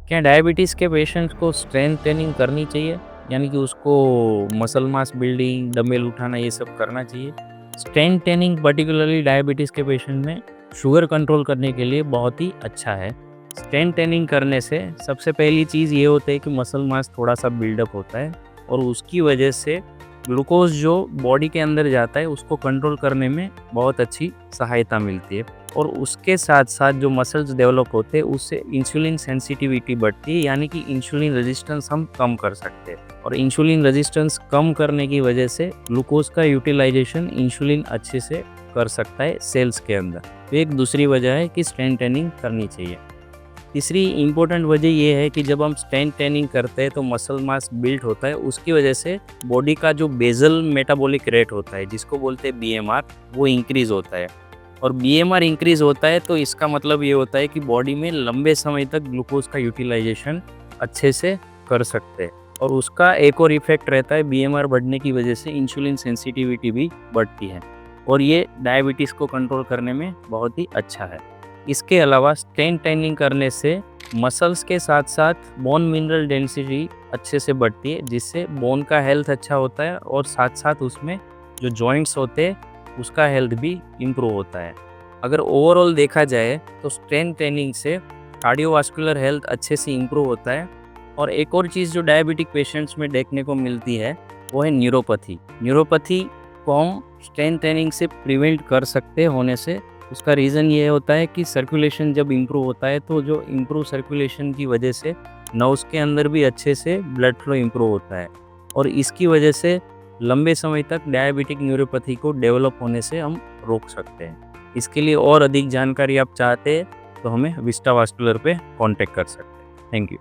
क्या डायबिटीज़ के पेशेंट्स को स्ट्रेंथ ट्रेनिंग करनी चाहिए? यानी कि उसको मसल मास बिल्डिंग, डंबल उठाना ये सब करना चाहिए? स्ट्रेंथ ट्रेनिंग पर्टिकुलरली डायबिटीज़ के पेशेंट में शुगर कंट्रोल करने के लिए बहुत ही अच्छा है। स्ट्रेंथ ट्रेनिंग करने से सबसे पहली चीज़ ये होता है कि मसल मास थोड़ा-सा बिल्डअप होता है और उसकी वजह से ग्लूकोज़ जो बॉडी के अंदर जाता है उसको कंट्रोल करने में बहुत अच्छी सहायता मिलती है। और उसके साथ-साथ जो मसल्स डेवलप होते हैं उससे इंसुलिन सेंसिटिविटी बढ़ती है, यानी कि इंसुलिन रेजिस्टेंस हम कम कर सकते हैं और इंसुलिन रेजिस्टेंस कम करने की वजह से ग्लूकोज़ का यूटिलाइजेशन इंसुलिन अच्छे से कर सकता है सेल्स के अंदर। तो एक दूसरी वजह है कि स्ट्रेंथ ट्रेनिंग करनी चाहिए। तीसरी इम्पोर्टेंट वजह ये है कि जब हम स्ट्रेंथ ट्रेनिंग करते हैं तो मसल मास बिल्ड होता है, उसकी वजह से बॉडी का जो बेसल मेटाबॉलिक रेट होता है जिसको बोलते हैं बीएमआर, वो इंक्रीज़ होता है। और बीएमआर इंक्रीज़ होता है तो इसका मतलब ये होता है कि बॉडी में लंबे समय तक ग्लूकोज़ का यूटिलाइजेशन अच्छे से कर सकते हैं। और उसका एक और इफ़ेक्ट रहता है, बीएमआर बढ़ने की वजह से इंसुलिन सेंसिटिविटी भी बढ़ती है और ये डायबिटीज़ को कंट्रोल करने में बहुत ही अच्छा है। इसके अलावा स्ट्रेंथ ट्रेनिंग करने से मसल्स के साथ-साथ बोन मिनरल डेंसिटी अच्छे से बढ़ती है, जिससे बोन का हेल्थ अच्छा होता है और साथ-साथ उसमें जो जॉइंट्स होते हैं उसका हेल्थ भी इम्प्रूव होता है। अगर ओवरऑल देखा जाए तो स्ट्रेंथ ट्रेनिंग से कार्डियोवास्कुलर हेल्थ अच्छे से इम्प्रूव होता है। और एक और चीज़ जो डायबिटिक पेशेंट्स में देखने को मिलती है वो है न्यूरोपैथी। न्यूरोपैथी को हम स्ट्रेंथ ट्रेनिंग से प्रिवेंट कर सकते हैं होने से। उसका रीज़न ये होता है कि सर्कुलेशन जब इम्प्रूव होता है तो जो इम्प्रूव सर्कुलेशन की वजह से नर्व्स के अंदर भी अच्छे से ब्लड फ्लो इम्प्रूव होता है और इसकी वजह से लंबे समय तक डायबिटिक न्यूरोपैथी को डेवलप होने से हम रोक सकते हैं। इसके लिए और अधिक जानकारी आप चाहते हैं तो हमें विस्टा वास्कुलर पे कांटेक्ट कर सकते हैं। Thank you.